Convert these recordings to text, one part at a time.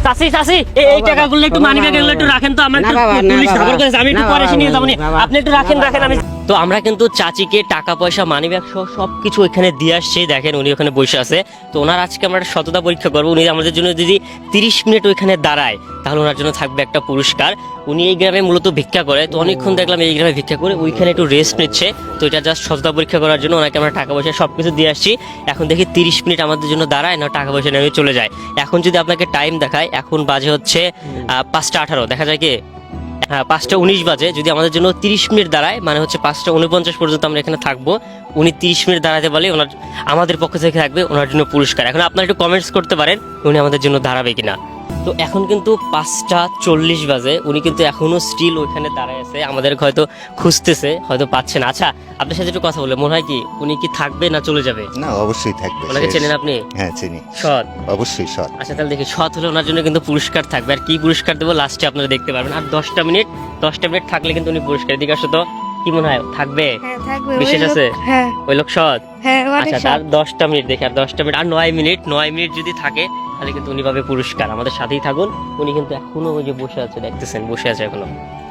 চাচি চাচি এই টাকাগুলো একটু মানি ব্যাগগুলো একটু রাখেন তো, আমরা পুলিশ খবর করেছি, আমি একটু পরে এসে নিয়ে যাবো, আপনি একটু রাখেন আমি। তো আমরা কিন্তু চাচিকে টাকা পয়সা মানি ব্যাগ সহ সবকিছু ওইখানে দিয়ে আসছি, দেখেন উনি ওখানে বসে আছে। তো ওনার আজকে আমরা সততা পরীক্ষা করবো। উনি আমাদের জন্য যদি 30 মিনিট ওইখানে দাঁড়ায় তাহলে ওনার জন্য থাকবে একটা পুরস্কার। উনি এই গ্রামে মূলত ভিক্ষা করে, তো অনেকক্ষণ দেখলাম এই গ্রামে ভিক্ষা করে ওইখানে একটু রেস্ট নিচ্ছে। তো এটা জাস্ট সততা পরীক্ষা করার জন্য ওনাকে আমরা টাকা পয়সা সবকিছু দিয়ে আসছি। এখন দেখি 30 মিনিট আমাদের জন্য দাঁড়ায় না টাকা পয়সা নিয়ে চলে যায়। এখন যদি আপনাকে টাইম দেখায়, এখন বাজে হচ্ছে 5টা 18, দেখা যায় কি? হ্যাঁ, 5টা 19 বাজে। যদি আমাদের জন্য 30 মিনিট দাঁড়ায় মানে হচ্ছে 5টা 49 পর্যন্ত আমরা এখানে থাকবো। উনি 30 মিনিট দাঁড়াতে পারলে ওনার আমাদের পক্ষ থেকে থাকবে ওনার জন্য পুরস্কার। এখন আপনারা একটু কমেন্টস করতে পারেন উনি আমাদের জন্য দাঁড়াবে কিনা। তো এখন কিন্তু 5টা 40 বাজে, উনি কিন্তু এখনো স্টিল ওইখানে দাঁড়ায় আছে, আমাদের হয়তো খুঁজতেছে, হয়তো পাচ্ছে না। আচ্ছা, আপনার সাথে একটু কথা বলে মনে হয় কি উনি কি থাকবে না চলে যাবে? না, অবশ্যই থাকবে। ওনাকে চেনেন আপনি? হ্যাঁ, চিনি। সৎ? অবশ্যই সৎ। আচ্ছা, তাহলে দেখি সৎ হলে ওনার জন্য কিন্তু পুরস্কার থাকবে। আর কি পুরস্কার দেবো লাস্টে আপনারা দেখতে পারবেন। আর 10টা মিনিট থাকলে কিন্তু উনি পুরস্কার। এদিকে আসো তো, কি মনে হয় থাকবে? বিশেষ আছে? ওই লোক সৎ? আচ্ছা, তার 10টা মিনিট দেখি, আর 10টা মিনিট আর 9 মিনিট যদি থাকে তাহলে কিন্তু উনি পাবে পুরস্কার। আমাদের সাথেই থাকুন। উনি কিন্তু এখনো ওই যে বসে আছে, দেখতেছেন বসে আছে এখনো।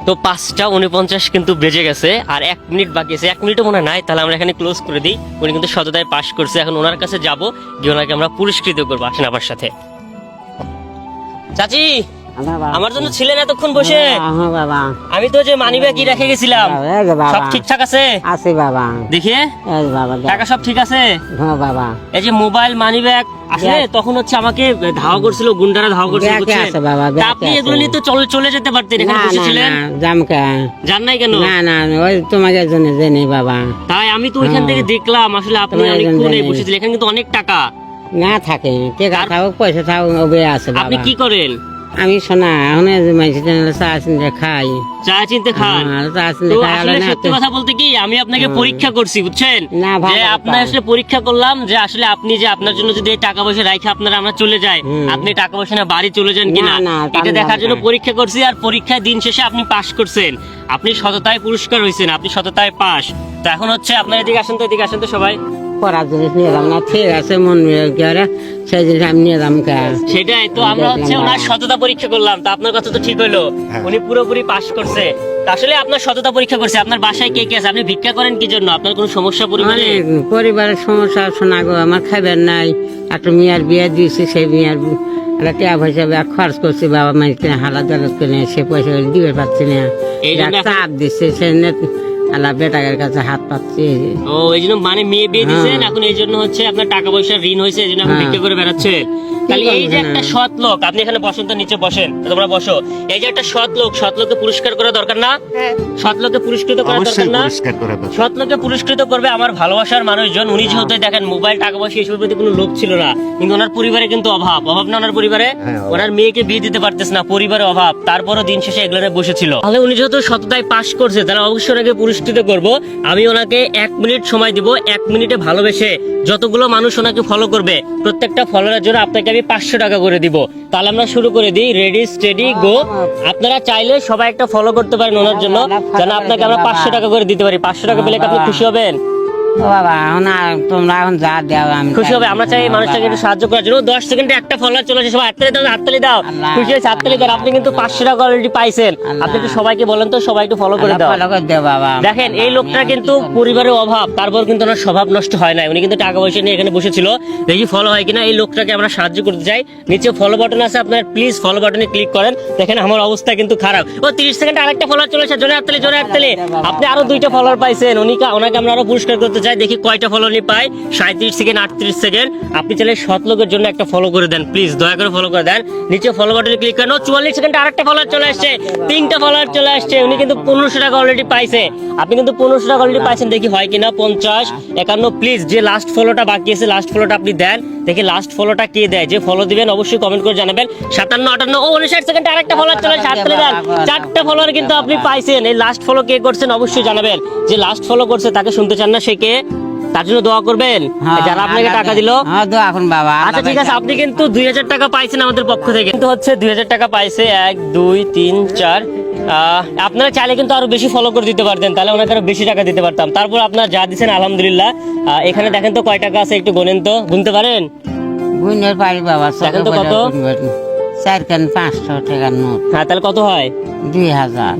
তো 5টা 49 কিন্তু বেজে গেছে, আর 1 মিনিট বাকি আছে। 1 মিনিটও মনে নাই, তাহলে আমরা এখানে ক্লোজ করে দিই। উনি কিন্তু সততায় পাশ করছে। এখন ওনার কাছে যাবো, গিয়ে ওনাকে আমরা পুরস্কৃত করবো। আসেন আমার সাথে। চাচি, আমার জন্য ছিলেন এতক্ষণ বসে? আমি তো যে মানি ব্যাগ রেখে গেছিলাম, সব ঠিকঠাক আছে? আছে বাবা। দেখি টাকা সব ঠিক আছে? হ্যাঁ বাবা। এই যে মোবাইল মানি ব্যাগ আসলে তখন হচ্ছে আমাকে ধাওয়া করছিল, গুন্ডারা ধাওয়া করছিল। আপনি এগুলো নিয়ে তো চলে যেতে পারতেন, এখানে বসেছিলেন। জান নাই কেন? না না, ওই তোমাদের জন্য জেনে বাবা। তাই আমি তো ওইখান থেকে দেখলাম আসলে আপনি অনেকক্ষণ বসেছিলেন। এখানে কিন্তু অনেক টাকা না থাকে, টাকা থাকুক পয়সা থাকুক আছে। আপনি কি করেন? আমি শোনা এখন চা চিনতে খাই। চা চিনতে খান? সত্যি কথা বলতে কি, আমি আপনাকে পরীক্ষা করছি, বুঝছেন? যে আপনার আসলে পরীক্ষা করলাম যে আসলে আপনি যে আপনার জন্য যদি টাকা পয়সা রাখে আপনারা আমরা চলে যাই, আপনি টাকা পয়সা না বাড়ি চলে যান কিনা, এটা দেখার জন্য পরীক্ষা করছি। আর পরীক্ষায় দিন শেষে আপনি পাশ করছেন, আপনি সততায় পুরস্কার হয়েছেন, আপনি সততায় পাশ। তো এখন হচ্ছে আপনার এদিকে আসেন তো, এদিকে আসেন তো সবাই। পড়ার জিনিস নিয়ে যাবো না, ঠিক আছে মন সেই জিনিস আমি নিয়ে যাবো। সেটাই তো, আমরা হচ্ছে ওনার সততা পরীক্ষা করলাম। তো আপনার কথা তো ঠিক হইলো, উনি পুরোপুরি পাশ করছে। আসলে আপনার সততা পরীক্ষা করছে। আপনার বাসায় কে কে আছে? আপনি ভিক্ষা করেন কি জন্য? আপনার কোনো সমস্যা পরিবারে? পরিবারের সমস্যা শোনা গো, আমার খাবার নাই, একটা মেয়ের বিয়ে দিয়েছি, সেই মেয়ের টাকা পয়সা খরচ করছি বাবা, মানে হালাত জালাত করে সে পয়সা দিবে পাচ্ছি না, চাপ দিচ্ছে সে আল্লাহ বেটাকের কাছে হাত পাচ্ছি। ও, এই জন্য মানে মেয়ে বিয়ে দিচ্ছেন, এখন এই জন্য হচ্ছে আপনার টাকা পয়সা ঋণ হয়েছে, এই জন্য এখন ভিক্ষা করে বেড়াচ্ছে। তাহলে এই যে একটা সৎ লোক, আপনি এখানে বসেন তো, নিচে বসেন, তোমরা বসো। এই যে একটা সৎ লোক, সৎ লোককে পুরস্কার করা দরকার না? সৎ লোককে পুরস্কৃত করা দরকার না? সৎ লোককে পুরস্কৃত করবে আমার ভালোবাসার মানুষজন। উনি যেহেতু দেখেন মোবাইল টাকা পয়সা এসবের প্রতি কোনো লোক ছিল না, কিন্তু ওনার পরিবারে কিন্তু অভাব না ওনার পরিবারে? ওনার মেয়েকে বিয়ে দিতে পারতেছে না, পরিবারে অভাব, তারপরও দিন শেষে এগুলো বসেছিল। তাহলে উনি যেহেতু সততায় পাশ করছে, তাহলে অবশ্যই ওনাকে পুরস্কৃত করব। আমি ওনাকে 1 মিনিট সময় দিব। 1 মিনিটে ভালোবেসে যতগুলো মানুষ ওনাকে ফলো করবে, প্রত্যেকটা ফলোয়ারের জন্য আপনাকে আমি 500 টাকা করে দিব। তাহলে আমরা শুরু করে দিই। রেডি, স্টেডি, গো। আপনারা চাইলে সবাই একটা ফলো করতে পারেন ওনার জন্য, যেন আপনাকে আমরা 500 টাকা করে দিতে পারি। 500 টাকা পেলে আপনি খুশি হবেন? বাবা তোমরা এখন যা দাও আমি খুশি হবে। আমরা চাই মানুষটাকে একটু সাহায্য করার জন্য। 10 সেকেন্ডে একটা ফলোয়ার চলে আসে, সবাই হাততালি দাও। খুশি হয়েছে? হাততালি দাও। আপনি কিন্তু 500 টাকা অলরেডি পাইছেন। আপনি একটু সবাইকে বলেন তো, সবাই একটু ফলো করে দাও। বাবা দেখেন, এই লোকটা কিন্তু পরিবারের অভাব, তারপর কিন্তু ওনার স্বভাব নষ্ট হয় না। উনি কিন্তু টাকা পয়সা নিয়ে এখানে বসেছিল। দেখি ফলো হয় কিনা। এই লোকটাকে আমরা সাহায্য করতে চাই। নিচে ফলো বাটন আছে, আপনার প্লিজ ফলো বাটনে ক্লিক করেন। দেখেন আমার অবস্থা কিন্তু খারাপ। ও 30 সেকেন্ডে আরেকটা ফলোয়ার চলে আসে। জোরে হাততালি। আপনি আরো 2টা ফলোয়ার পাইছেন। ওনাকে আমরা আরো পুরস্কার করতে চাই। দেখি কয়টা ফলো নি পাই। 37 সেকেন্ড, 38 সেকেন্ড। আপনি চাইলে সৎ লোকের জন্য একটা ফলো করে দেন, প্লিজ দয়া করে ফলো করে দেন। নিচে ফলো বাটনে ক্লিক করেন। 44 সেকেন্ডে আরেকটা ফলোয়ার চলে আসছে, 3টা ফলোয়ার চলে আসছে। উনি কিন্তু 1500 টাকা অলরেডি পাইছে। আপনি কিন্তু 1500 টাকা অলরেডি পাইছেন। দেখি হয় কিনা। 50, 51। প্লিজ যে লাস্ট ফলোটা বাকি আছে, লাস্ট ফলোটা আপনি দেন। দেখি লাস্ট ফলোটা কে দেয়। যে ফলো দিবেন অবশ্যই কমেন্ট করে জানাবেন। 57, 58। ও 59 সেকেন্ডে আরেকটা ফলোয়ার চলে আসছে। হাততালি দেন। 4টা ফলোয়ার কিন্তু আপনি পাইছেন। এই লাস্ট ফলো কে করছেন অবশ্যই জানাবেন। যে লাস্ট ফলো করছে তাকে শুনতে চান না, সে কে, তার জন্য দোয়া করবেন যারা আপনাকে টাকা দিল। আচ্ছা ঠিক আছে, আপনি কিন্তু 2000 টাকা পাইছেন আমাদের পক্ষ থেকে। কিন্তু হচ্ছে 2000 টাকা পাইছে। 1, 2, 3, 4। আপনারা চাইলে কিন্তু আরো বেশি ফলো করে দিতে পারতেন, তাহলে ওনাকে আরো বেশি টাকা দিতে পারতাম। তারপর আপনারা যা দিচ্ছেন আলহামদুলিল্লাহ। এখানে দেখেন তো কয় টাকা আছে, একটু গোনেন তো, গুনতে পারেন? গুনতে পারি বাবা। দেখেন তো কত। 4 500 টাকার নোট, হ্যাঁ তাহলে কত হয়? 2000।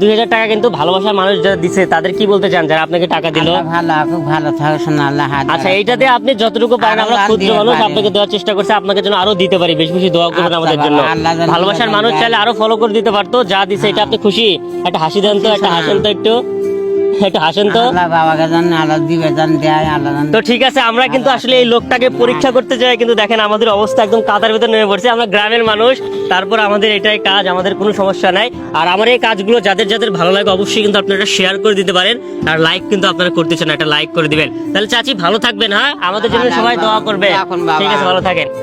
2000 টাকা কিন্তু ভালোবাসার মানুষ যারা দিছে তাদের কি বলতে চান যারা আপনাকে টাকা দিল? আল্লাহ ভালো খুব ভালো থাকো শোনা, আল্লাহ হাত আচ্ছা এইটাতে আপনি যতটুকু পারেন, আমরা আল্লাহ ক্ষুদ্র দিয়ে মানুষ, পারে। আপনাকে দেওয়ার চেষ্টা করছি, আপনাকে যেন আরো দিতে পারি, বেশি বেশি দোয়া করবেন আচ্ছা আমাদের বাবা, জন্য। আল্লাহ যেন ভালোবাসার দিতে মানুষ পারে। চাইলে আরো ফলো করে দিতে পারতো, যা দিছে এটা আপনি খুশি? একটা হাসি দেন তো, একটা হাসেন তো, একটু হাসেন তো। আল্লাহ বাবাকে জান, আল্লাহ দিবে জান, দেয় আল্লাহ জান। তো ঠিক আছে, আমরা কিন্তু আসলে এই লোকটাকে পরীক্ষা করতে যাই, কিন্তু দেখেন আমাদের অবস্থা একদম কাদার ভিতর নেমে পড়ছে। আমরা গ্রামের মানুষ, তারপর আমাদের এটাই কাজ, আমাদের কোনো সমস্যা নাই। আর আমার এই কাজগুলো যাদের যাদের ভালো লাগে অবশ্যই কিন্তু আপনারা শেয়ার করে দিতে পারেন, আর লাইক কিন্তু আপনারা করতেছেন, একটা লাইক করে দিবেন। তাহলে চাচি ভালো থাকবেন, হ্যাঁ আমাদের জন্য সবাই দোয়া করবে। এখন বাবা। ঠিক আছে, ভালো থাকেন।